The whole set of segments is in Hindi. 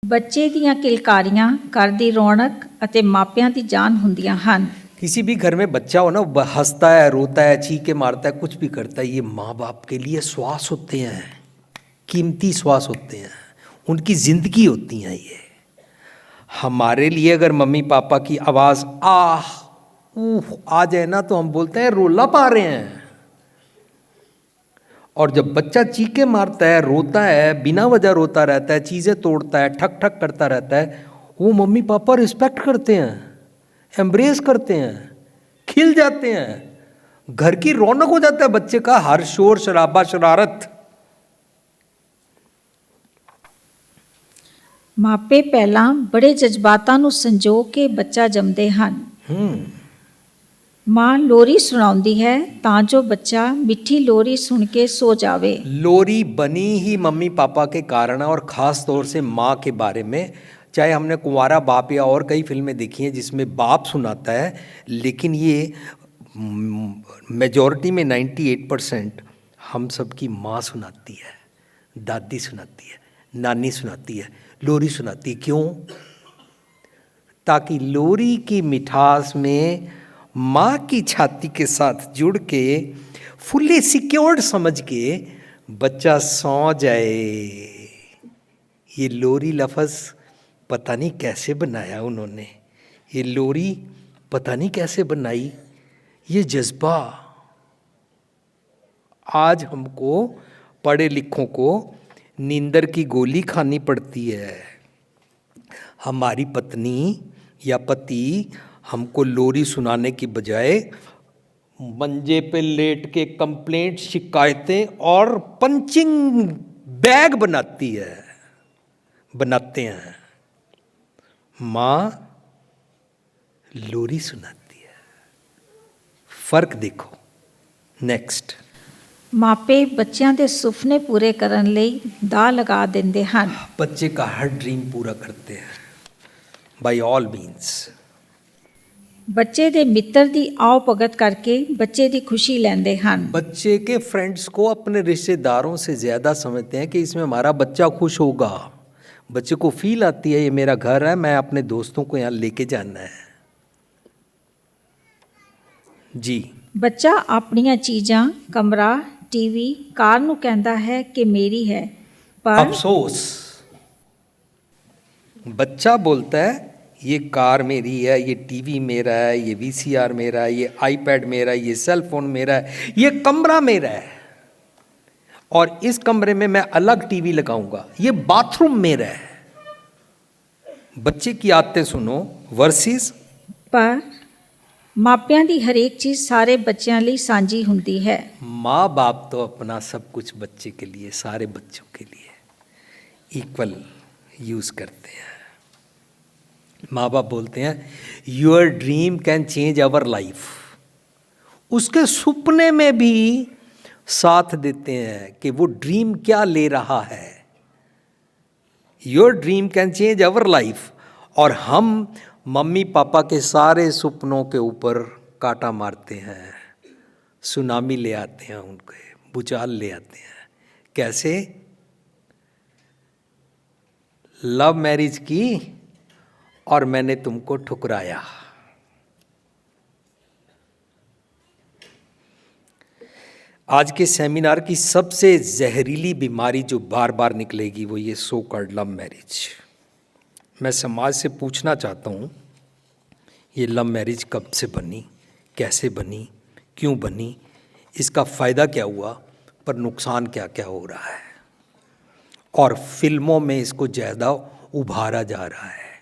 ਬੱਚੇ ਦੀਆਂ ਕਿਲਕਾਰੀਆਂ ਘਰ ਦੀ ਰੌਣਕ ਅਤੇ ਮਾਪਿਆਂ ਦੀ ਜਾਨ ਹੁੰਦੀਆਂ ਹਨ। किसी भी घर में बच्चा हो ना, हंसता है, रोता है, चीखे मारता है, कुछ भी करता है, ये माँ बाप के लिए श्वास होते हैं, कीमती श्वास होते हैं, उनकी जिंदगी होती हैं ये। हमारे लिए अगर मम्मी पापा की आवाज़ आह ऊह आ जाए ना तो हम बोलते हैं रोला पा रहे हैं। और जब बच्चा चीखे मारता है, रोता है, बिना वजह रोता रहता है, चीज़ें तोड़ता है, ठक ठक करता रहता है, वो मम्मी पापा रिस्पेक्ट करते हैं, एम्ब्रेस करते हैं, खिल जाते हैं, घर की रौनक हो जाता है बच्चे का। हर शोर शराबा शरारत। ਮਾਪੇ ਪਹਿਲਾਂ ਬੜੇ ਜਜ਼ਬਾਤਾਂ ਨੂੰ ਸੰਜੋ ਕੇ ਬੱਚਾ ਜੰਮਦੇ ਹਨ। ਮਾਂ ਲੋਰੀ ਸੁਣਾਉਂਦੀ ਹੈ ਤਾਂ ਜੋ ਬੱਚਾ ਮਿੱਠੀ ਲੋਰੀ ਸੁਣ ਕੇ ਸੋ ਜਾਵੇ। लोरी बनी ही मम्मी पापा के कारण है, और ख़ास तौर से माँ के बारे में। चाहे हमने कुंवारा बाप या और कई फिल्में देखी हैं जिसमें बाप सुनाता है, लेकिन ये मेजॉरिटी में 98% हम सब की माँ सुनाती है, दादी सुनाती है, नानी सुनाती है, लोरी सुनाती है। क्यों? ताकि लोरी की मिठास में माँ की छाती के साथ जुड़ के फुल्ली सिक्योर्ड समझ के बच्चा सौ जाए। ये लोरी लफ्ज़ पता नहीं कैसे बनाया उन्होंने, ये लोरी पता नहीं कैसे बनाई। ये जज्बा आज हमको पढ़े लिखों को नींदर की गोली खानी पड़ती है। हमारी पत्नी या पति हमको लोरी सुनाने की बजाय मंजे पे लेट के कंप्लेंट, शिकायतें और पंचिंग बैग बनाते हैं। माँ लोरी सुनाती है। फर्क देखो। नेक्स्ट। ਮਾਪੇ ਬੱਚਿਆਂ ਦੇ ਸੁਪਨੇ ਪੂਰੇ ਕਰਨ ਲਈ ਦਾਅ ਲਗਾ ਦਿੰਦੇ ਹਨ। बच्चे का हर ड्रीम पूरा करते हैं बाय ऑल मीन्स। ਬੱਚੇ ਦੇ ਮਿੱਤਰ ਦੀ ਆਓ ਭਗਤ ਕਰਕੇ ਬੱਚੇ ਦੀ ਖੁਸ਼ੀ ਲੈਂਦੇ ਹਨ। बच्चे के फ्रेंड्स को अपने रिश्तेदारों से ज़्यादा समझते हैं कि इसमें हमारा बच्चा खुश होगा। बच्चे को फील आती है ये मेरा घर है, मैं अपने दोस्तों को यहाँ लेके जाना है। जी। ਬੱਚਾ ਆਪਣੀਆਂ ਚੀਜ਼ਾਂ, ਕਮਰਾ, ਟੀਵੀ, ਕਾਰ ਨੂੰ ਕਹਿੰਦਾ ਹੈ ਕਿ ਮੇਰੀ है, पर अफसोस बच्चा बोलता है ये कार मेरी है, ये टीवी मेरा है, ये वीसीआर मेरा है, ये आईपैड मेरा है, ये सेल फोन मेरा है, ये कमरा मेरा है, और इस कमरे में मैं अलग टीवी लगाऊंगा, ये बाथरूम मेरा है। बच्चे की आदतें सुनो वर्सेस। पर ਮਾਪਿਆਂ ਦੀ ਹਰੇਕ ਚੀਜ਼ ਸਾਰੇ ਬੱਚਿਆਂ ਲਈ ਸਾਂਝੀ ਹੁੰਦੀ ਹੈ। माँ बाप तो अपना सब कुछ बच्चे के लिए, सारे बच्चों के लिए इक्वल यूज़ करते हैं। माँ बाप बोलते हैं your dream can change our life. उसके सपने में भी साथ देते हैं कि वो ड्रीम क्या ले रहा है। Your dream can change our life. और हम मम्मी पापा के सारे सपनों के ऊपर कांटा मारते हैं, सुनामी ले आते हैं, उनके भूचाल ले आते हैं। कैसे? लव मैरिज की और मैंने तुमको ठुकराया। आज के सेमिनार की सबसे जहरीली बीमारी जो बार बार निकलेगी वो ये सो कॉल्ड लव मैरिज। मैं समाज से पूछना चाहता हूँ ये लव मैरिज कब से बनी, कैसे बनी, क्यों बनी, इसका फ़ायदा क्या हुआ, पर नुकसान क्या क्या हो रहा है। और फिल्मों में इसको ज़्यादा उभारा जा रहा है।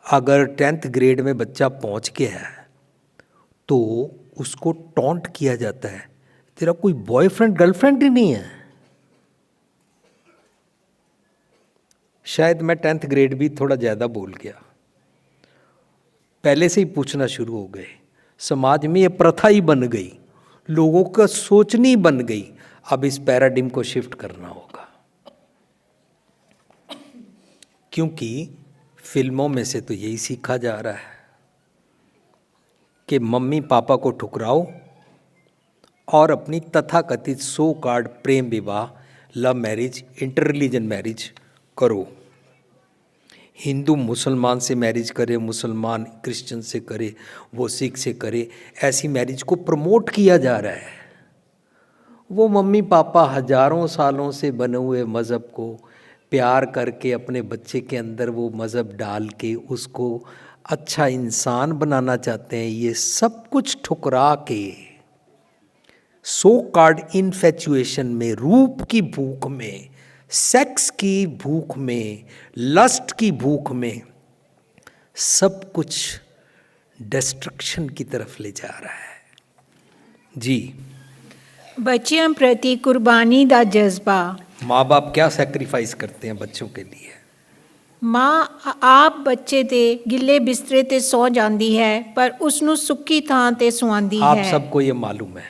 अगर 10th ग्रेड में बच्चा पहुँच गया है तो उसको टॉन्ट किया जाता है, तेरा कोई बॉयफ्रेंड गर्लफ्रेंड ही नहीं है। शायद मैं 10th ग्रेड भी थोड़ा ज़्यादा बोल गया। पहले से ही पूछना शुरू हो गए। समाज में ये प्रथा ही बन गई, लोगों का सोचनी बन गई। अब इस पैराडिम को शिफ्ट करना होगा, क्योंकि फिल्मों में से तो यही सीखा जा रहा है कि मम्मी पापा को ठुकराओ और अपनी तथाकथित सो कॉल्ड प्रेम विवाह, love marriage, inter religion marriage करो। हिंदू मुसलमान से मैरिज करे, मुसलमान क्रिश्चियन से करे, वो सिख से करे, ऐसी मैरिज को प्रमोट किया जा रहा है। वो मम्मी पापा हजारों सालों से बने हुए मज़हब को प्यार करके अपने बच्चे के अंदर वो मज़हब डाल के उसको अच्छा इंसान बनाना चाहते हैं। ये सब कुछ ठुकरा के सो कॉल्ड इन्फेचुएशन में, रूप की भूख में, सेक्स की भूख में, लस्ट की भूख में सब कुछ डिस्ट्रक्शन की तरफ ले जा रहा है। जी, ਬੱਚਿਆਂ ਪ੍ਰਤੀ ਕੁਰਬਾਨੀ ਦਾ ਜਜ਼ਬਾ। माँ बाप क्या सैक्रिफाइस करते हैं बच्चों के लिए। ਮਾਂ ਆਪ ਬੱਚੇ ਦੇ ਗਿੱਲੇ ਬਿਸਤਰੇ ਤੇ ਸੌ ਜਾਂਦੀ ਹੈ ਪਰ ਉਸ ਨੂੰ ਸੁੱਕੀ ਥਾਂ ਤੇ ਸੁਆਂਦੀ आप ਹੈ। सबको ये मालूम है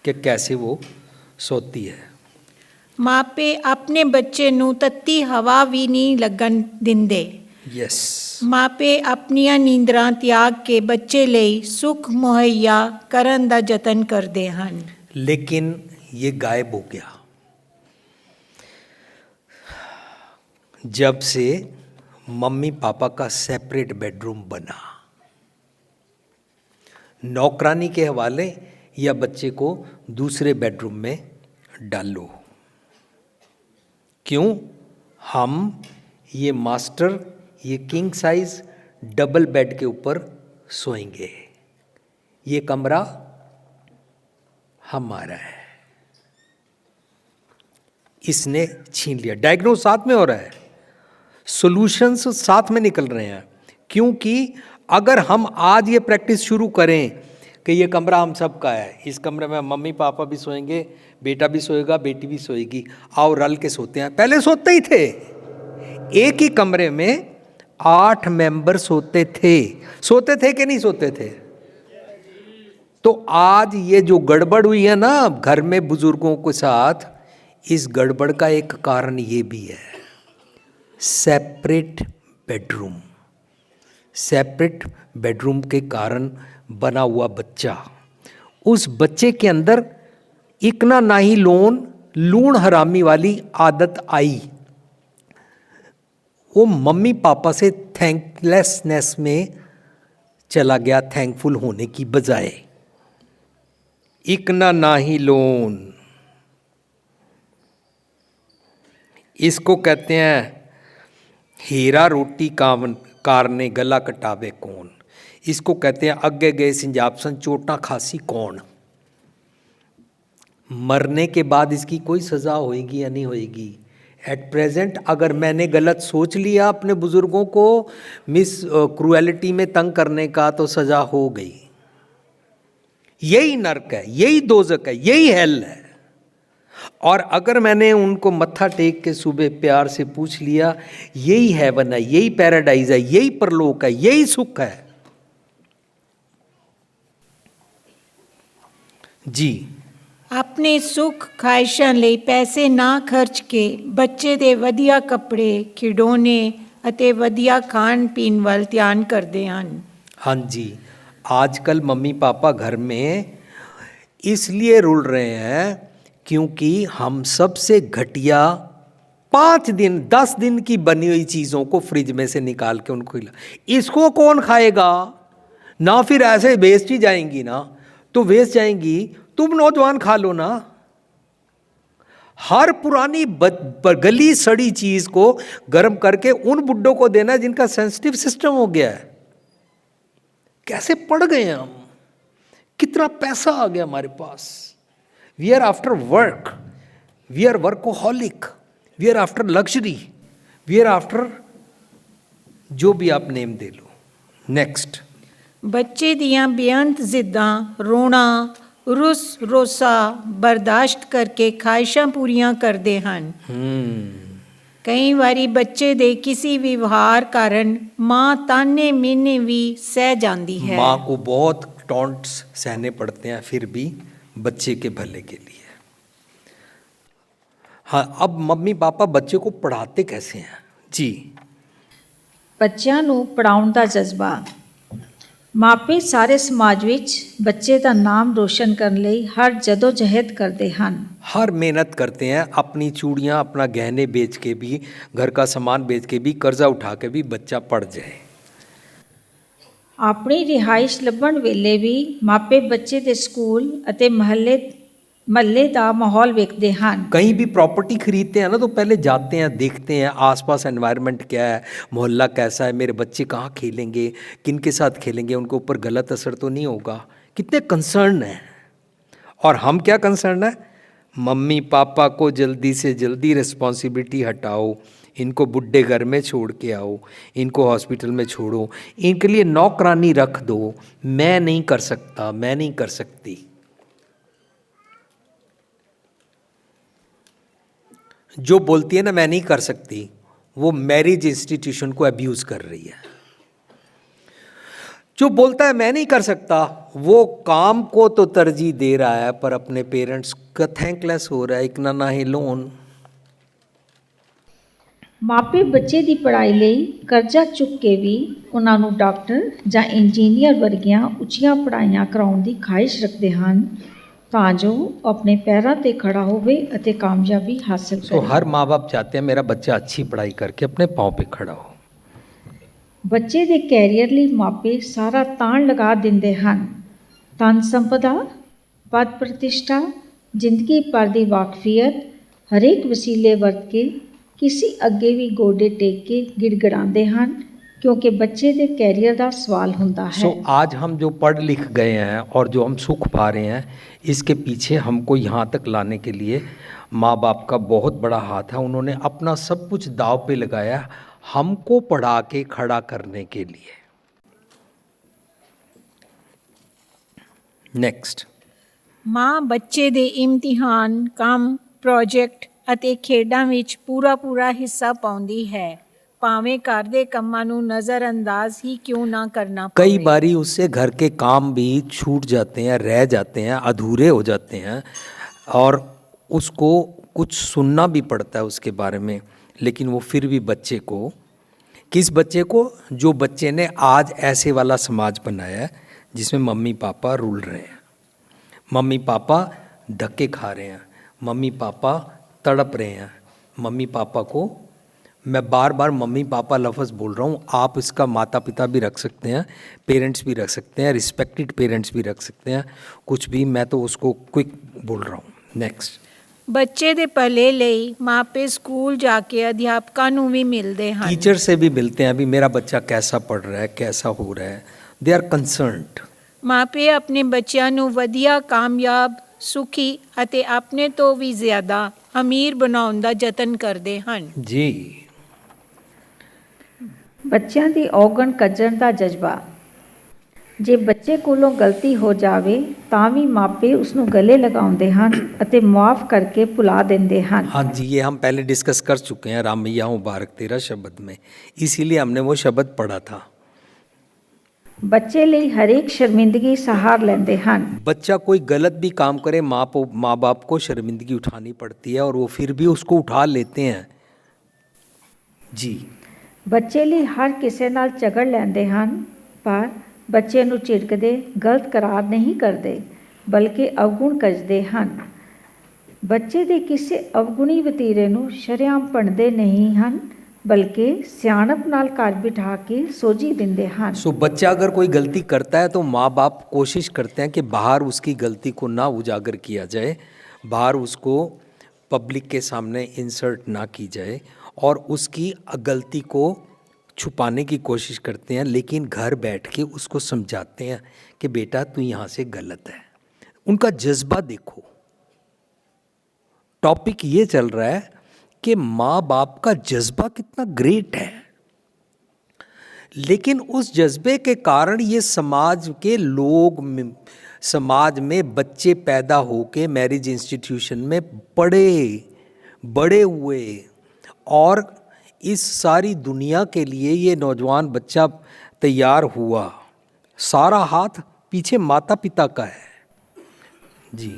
कि कैसे वो सोती है। ਮਾਪੇ ਆਪਣੇ ਬੱਚੇ ਨੂੰ ਤੱਤੀ ਹਵਾ ਵੀ ਨਹੀਂ ਲੱਗਣ ਦਿੰਦੇ। यस, ਮਾਪੇ ਆਪਣੀਆਂ ਨੀਂਦਰਾਂ ਤਿਆਗ ਕੇ ਬੱਚੇ ਲਈ ਸੁੱਖ ਮੁਹੱਈਆ ਕਰਨ ਦਾ ਯਤਨ ਕਰਦੇ ਹਨ। लेकिन ये गायब हो गया जब से मम्मी पापा का सेपरेट बेडरूम बना। नौकरानी के हवाले या बच्चे को दूसरे बेडरूम में डालो। क्यों? हम ये मास्टर, ये किंग साइज डबल बेड के ऊपर सोएंगे, ये कमरा हमारा है। इसने छीन लिया। डायग्नोस साथ में हो रहा है, सॉल्यूशंस साथ में निकल रहे हैं। क्योंकि अगर हम आज ये प्रैक्टिस शुरू करें कि ये कमरा हम सब का है, इस कमरे में मम्मी पापा भी सोएंगे, बेटा भी सोएगा, बेटी भी सोएगी, आओ रल के सोते हैं। पहले सोते ही थे, एक ही कमरे में 8 मेंबर सोते थे। सोते थे कि नहीं सोते थे? तो आज ये जो गड़बड़ हुई है ना घर में बुजुर्गों के साथ, इस गड़बड़ का एक कारण ये भी है, सेपरेट बेडरूम। सेपरेट बेडरूम के कारण बना हुआ बच्चा, उस बच्चे के अंदर इकना नाही लोन लूण हरामी वाली आदत आई। वो मम्मी पापा से थैंकलेसनेस में चला गया, थैंकफुल होने की बजाय। इकना नाही लोन, इसको कहते हैं हीरा रोटी कारने गला कटावे कौन। इसको कहते हैं अगे गए सिंजापसन चोटा खासी कौन। मरने के बाद इसकी कोई सज़ा होएगी या नहीं होएगी? एट प्रेजेंट अगर मैंने गलत सोच लिया अपने बुज़ुर्गों को मिस क्रूएलिटी में तंग करने का, तो सज़ा हो गई। यही नर्क है, यही दोज़ख है, यही हेल है। और अगर मैंने उनको मत्था टेक के सुबह प्यार से पूछ लिया, यही हेवन है, यही पैराडाइज है, यही परलोक है, यही सुख है। जी, ਆਪਣੇ ਸੁੱਖ ਖਾਹਿਸ਼ਾਂ ਲਈ ਪੈਸੇ ਨਾ ਖਰਚ ਕੇ ਬੱਚੇ ਦੇ ਵਧੀਆ ਕੱਪੜੇ, ਖਿਡੌਣੇ ਅਤੇ ਵਧੀਆ ਖਾਣ ਪੀਣ ਵੱਲ ਧਿਆਨ ਕਰਦੇ ਹਨ। हाँ जी, आजकल मम्मी पापा घर में इसलिए रुल रहे हैं क्योंकि हम सबसे घटिया 5 दिन 10 दिन की बनी हुई चीज़ों को फ्रिज में से निकाल के उनको खिला। इसको कौन खाएगा ना? फिर ऐसे वेस्ट ही जाएंगी ना, तो वेस्ट जाएंगी, तुम नौजवान खा लो ना। हर पुरानी गली सड़ी चीज़ को गर्म करके उन बुड्ढों को देना जिनका सेंसिटिव सिस्टम हो गया है। कैसे पड़ गए हैं हम, कितना पैसा आ गया हमारे पास। We are after work, we are workaholic, we are after luxury, we are after जो भी आप नेम दे लो। नेक्स्ट, ਬੱਚੇ ਦੀਆਂ ਬੇਅੰਤ ਜ਼ਿੱਦਾਂ, ਰੋਣਾ, ਰੋਸਾ ਬਰਦਾਸ਼ਤ ਕਰਕੇ ਖਾਹਿਸ਼ਾਂ ਪੂਰੀਆਂ ਕਰਦੇ ਹਨ। ਕਈ ਵਾਰੀ ਬੱਚੇ ਦੇ ਕਿਸੇ ਵਿਵਹਾਰ ਕਾਰਨ ਮਾਂ ਤਾਨੇ ਮਿਹਨੇ ਵੀ ਸਹਿ ਜਾਂਦੀ ਹੈ। माँ को बहुत टॉन्ट्स सहने पड़ते हैं, फिर भी बच्चे के भले के लिए। हाँ, अब मम्मी पापा बच्चे को पढ़ाते कैसे हैं? जी, ਬੱਚਿਆਂ ਨੂੰ ਪੜਾਉਣ ਦਾ ਜਜ਼ਬਾ। ਮਾਪੇ ਸਾਰੇ ਸਮਾਜ ਵਿੱਚ ਬੱਚੇ ਦਾ ਨਾਮ ਰੋਸ਼ਨ ਕਰਨ ਲਈ ਹਰ ਜਦੋਜਹਿਦ ਕਰਦੇ ਹਨ। हर मेहनत करते हैं, अपनी चूड़ियाँ अपना गहने बेच के भी, घर का सामान बेच के भी, कर्जा उठा के भी बच्चा पढ़ जाए। ਆਪਣੀ ਰਿਹਾਇਸ਼ ਲੱਭਣ ਵੇਲੇ ਵੀ ਮਾਪੇ ਬੱਚੇ ਦੇ ਸਕੂਲ ਅਤੇ ਮਹੱਲੇ ਦਾ ਮਾਹੌਲ ਵੇਖਦੇ ਹਨ। कहीं भी प्रॉपर्टी खरीदते हैं ना, तो पहले जाते हैं, देखते हैं आसपास एनवायरनमेंट क्या है, मोहल्ला कैसा है, मेरे बच्चे कहाँ खेलेंगे, किन के साथ खेलेंगे, उनके ऊपर गलत असर तो नहीं होगा। कितने कंसर्न हैं। और हम क्या कंसर्न है, मम्मी पापा को जल्दी से जल्दी रिस्पॉन्सिबिलिटी हटाओ, इनको बुढ़े घर में छोड़ के आओ, इनको हॉस्पिटल में छोड़ो, इनके लिए नौकरानी रख दो, मैं नहीं कर सकता, मैं नहीं कर सकती। जो बोलती है ना मैं नहीं कर सकती, वो मैरिज इंस्टीट्यूशन को अब्यूज़ कर रही है। जो बोलता है मैं नहीं कर सकता, वो काम को तो तरजीह दे रहा है पर अपने पेरेंट्स का थैंकलेस हो रहा है, एक ना ही लोन। ਮਾਪੇ ਬੱਚੇ ਦੀ ਪੜ੍ਹਾਈ ਲਈ ਕਰਜ਼ਾ ਚੁੱਕ ਕੇ ਵੀ ਉਹਨਾਂ ਨੂੰ ਡਾਕਟਰ ਜਾਂ ਇੰਜੀਨੀਅਰ ਵਰਗੀਆਂ ਉੱਚੀਆਂ ਪੜ੍ਹਾਈਆਂ ਕਰਾਉਣ ਦੀ ਖਾਹਿਸ਼ ਰੱਖਦੇ ਹਨ ਤਾਂ ਜੋ ਉਹ ਆਪਣੇ ਪੈਰਾਂ 'ਤੇ ਖੜਾ ਹੋਵੇ ਅਤੇ ਕਾਮਯਾਬੀ ਹਾਸਲ तो ਕਰੇ। हर माँ बाप चाहते हैं मेरा बच्चा अच्छी पढ़ाई करके अपने पाँव पे खड़ा हो। ਬੱਚੇ ਦੇ ਕੈਰੀਅਰ ਲਈ ਮਾਪੇ ਸਾਰਾ ਤਾਣ ਲਗਾ ਦਿੰਦੇ ਹਨ। ਧਨ ਸੰਪਦਾ, ਪਦ ਪ੍ਰਤਿਸ਼ਠਾ, ਜ਼ਿੰਦਗੀ ਭਰ ਦੀ ਵਾਕਫੀਅਤ, ਹਰੇਕ ਵਸੀਲੇ ਵਰਤ ਕੇ ਕਿਸੇ ਅੱਗੇ ਵੀ ਗੋਡੇ ਟੇਕ ਕੇ ਗਿੜਗੜਾਉਂਦੇ ਹਨ क्योंकि बच्चे के कैरियर का सवाल होता है। सो आज हम जो पढ़ लिख गए हैं और जो हम सुख पा रहे हैं, इसके पीछे हमको यहाँ तक लाने के लिए माँ बाप का बहुत बड़ा हाथ है। उन्होंने अपना सब कुछ दाव पे लगाया हमको पढ़ा के खड़ा करने के लिए। नेक्स्ट, ਮਾਂ ਬੱਚੇ ਦੇ ਇਮਤਿਹਾਨ, ਕੰਮ, ਪ੍ਰੋਜੈਕਟ ਅਤੇ ਖੇਡਾਂ ਵਿੱਚ ਪੂਰਾ ਹਿੱਸਾ ਪਾਉਂਦੀ ਹੈ, ਭਾਵੇਂ ਘਰ ਦੇ ਕੰਮਾਂ ਨੂੰ ਨਜ਼ਰਅੰਦਾਜ਼ ਹੀ क्यों ना करना पड़े। कई बारी उससे घर के काम भी छूट जाते हैं, रह जाते हैं, अधूरे हो जाते हैं और उसको कुछ सुनना भी पड़ता है उसके बारे में। लेकिन वो फिर भी बच्चे को, किस बच्चे को, जो बच्चे ने आज ऐसे वाला समाज बनाया है जिसमें मम्मी पापा रूल रहे हैं, मम्मी पापा धक्के खा रहे हैं, मम्मी पापा तड़प रहे हैं, मम्मी पापा को, मैं बार बार मम्मी पापा लफ्ज़ बोल रहा हूँ, आप इसका माता पिता भी रख सकते हैं, पेरेंट्स भी रख सकते हैं, रिस्पेक्टेड पेरेंट्स भी रख सकते हैं, कुछ भी, मैं तो उसको क्विक बोल रहा हूँ। नेक्स्ट, ਬੱਚੇ ਦੇ ਭਲੇ ਲਈ ਮਾਪੇ ਸਕੂਲ ਜਾ ਕੇ ਅਧਿਆਪਕਾਂ ਨੂੰ ਵੀ ਮਿਲਦੇ ਹਨ। टीचर से भी मिलते हैं, अभी मेरा बच्चा कैसा पढ़ रहा है, कैसा हो रहा है, दे आर कंसर्न्ड। ਮਾਪੇ ਆਪਣੇ ਬੱਚਿਆਂ ਨੂੰ ਵਧੀਆ, ਕਾਮਯਾਬ, ਸੁਖੀ ਅਤੇ ਆਪਣੇ ਤੋਂ ਵੀ ਜ਼ਿਆਦਾ ਅਮੀਰ ਬਣਾਉਣ ਦਾ ਯਤਨ ਕਰਦੇ ਹਨ। जी, ਬੱਚਿਆਂ ਦੀ ਔਗਣ ਕੱਜਣ ਦਾ ਜਜ਼ਬਾ, ਜੇ ਬੱਚੇ ਕੋਲੋਂ ਗਲਤੀ ਹੋ ਜਾਵੇ ਤਾਂ ਵੀ ਮਾਪੇ ਉਸ ਨੂੰ ਗਲੇ ਲਗਾਉਂਦੇ ਹਨ ਅਤੇ ਮੁਆਫ ਕਰਕੇ ਭੁਲਾ ਦਿੰਦੇ ਹਨ। हाँ जी, ये हम पहले डिस्कस कर चुके हैं राम मैया मुबारक तेरा शब्द में, इसीलिए हमने वो शब्द पढ़ा था। ਬੱਚੇ ਲਈ ਹਰੇਕ ਸ਼ਰਮਿੰਦਗੀ ਸਹਾਰ ਲੈਂਦੇ ਹਨ। बच्चा कोई गलत भी काम करे, माँ बाप को शर्मिंदगी उठानी पड़ती है और वो फिर भी उसको उठा लेते हैं। जी, ਬੱਚੇ ਲਈ ਹਰ ਕਿਸੇ ਨਾਲ ਝਗੜ ਲੈਂਦੇ ਹਨ ਪਰ ਬੱਚੇ ਨੂੰ ਝਿੜਕਦੇ, ਗਲਤ ਕਰਾਰ ਨਹੀਂ ਕਰਦੇ ਬਲਕਿ ਅਵਗੁਣ ਕੱਜਦੇ ਹਨ। ਬੱਚੇ ਦੇ ਕਿਸੇ ਅਵਗੁਣੀ ਵਤੀਰੇ ਨੂੰ ਸ਼ਰੇਆਮ ਭੰਡਦੇ ਨਹੀਂ ਹਨ बल्कि सियाणप नाल घर बिठा के सोझी दिंदे हैं। सो बच्चा अगर कोई गलती करता है तो माँ बाप कोशिश करते हैं कि बाहर उसकी गलती को ना उजागर किया जाए, बाहर उसको पब्लिक के सामने इंसर्ट ना की जाए और उसकी गलती को छुपाने की कोशिश करते हैं, लेकिन घर बैठ के उसको समझाते हैं कि बेटा तू यहाँ से गलत है। उनका जज्बा देखो, टॉपिक ये चल रहा है कि माँ बाप का जज्बा कितना ग्रेट है, लेकिन उस जज्बे के कारण ये समाज के लोग, समाज में बच्चे पैदा होके मैरिज इंस्टीट्यूशन में बड़े हुए और इस सारी दुनिया के लिए ये नौजवान बच्चा तैयार हुआ, सारा हाथ पीछे माता पिता का है। जी,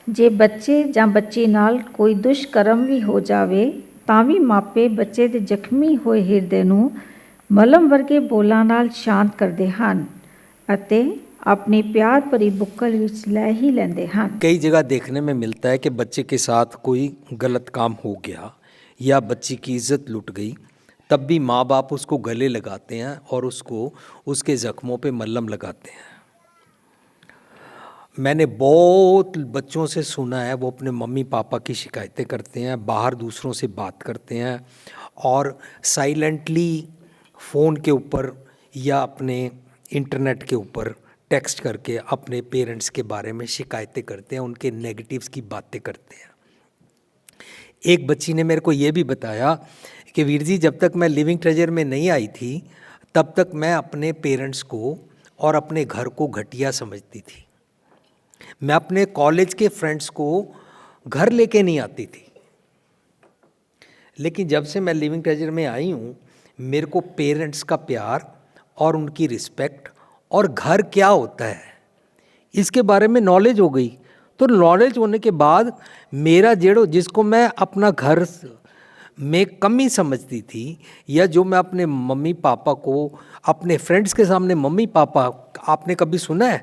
ਜੇ ਬੱਚੇ ਜਾਂ ਬੱਚੀ ਨਾਲ ਕੋਈ ਦੁਸ਼ਕਰਮ ਵੀ ਹੋ ਜਾਵੇ ਤਾਂ ਵੀ ਮਾਪੇ ਬੱਚੇ ਦੇ ਜ਼ਖਮੀ ਹੋਏ ਹਿਰਦੇ ਨੂੰ ਮਲਮ ਵਰਗੇ ਬੋਲਾਂ ਨਾਲ ਸ਼ਾਂਤ ਕਰਦੇ ਹਨ ਅਤੇ ਆਪਣੀ ਪਿਆਰ ਭਰੀ ਬੁੱਕਲ ਵਿੱਚ ਲੈ ਹੀ ਲੈਂਦੇ ਹਨ। कई जगह देखने में मिलता है कि बच्चे के साथ कोई गलत काम हो गया या बच्चे की इज्जत लुट गई, तब भी माँ बाप उसको गले लगाते हैं और उसको उसके ज़ख्मों पे मल्हम लगाते हैं। मैंने बहुत बच्चों से सुना है वो अपने मम्मी पापा की शिकायतें करते हैं, बाहर दूसरों से बात करते हैं और साइलेंटली फ़ोन के ऊपर या अपने इंटरनेट के ऊपर टेक्स्ट करके अपने पेरेंट्स के बारे में शिकायतें करते हैं, उनके नेगेटिव्स की बातें करते हैं। एक बच्ची ने मेरे को ये भी बताया कि वीर जी, जब तक मैं लिविंग ट्रेजर में नहीं आई थी तब तक मैं अपने पेरेंट्स को और अपने घर को घटिया समझती थी। मैं अपने कॉलेज के फ्रेंड्स को घर लेके नहीं आती थी, लेकिन जब से मैं लिविंग ट्रेजर में आई हूँ मेरे को पेरेंट्स का प्यार और उनकी रिस्पेक्ट और घर क्या होता है इसके बारे में नॉलेज हो गई। तो नॉलेज होने के बाद मेरा जेड़ो जिसको मैं अपना घर में कमी समझती थी या जो मैं अपने मम्मी पापा को अपने फ्रेंड्स के सामने मम्मी पापा, आपने कभी सुना है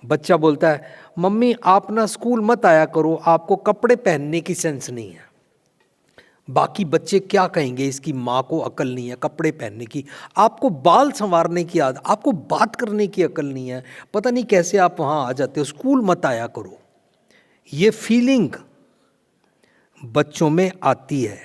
बच्चा बोलता है मम्मी आप ना स्कूल मत आया करो, आपको कपड़े पहनने की सेंस नहीं है। बाकी बच्चे क्या कहेंगे, इसकी माँ को अकल नहीं है कपड़े पहनने की, आपको बाल संवारने की आदत, आपको बात करने की अकल नहीं है, पता नहीं कैसे आप वहाँ आ जाते हो, स्कूल मत आया करो। ये फीलिंग बच्चों में आती है।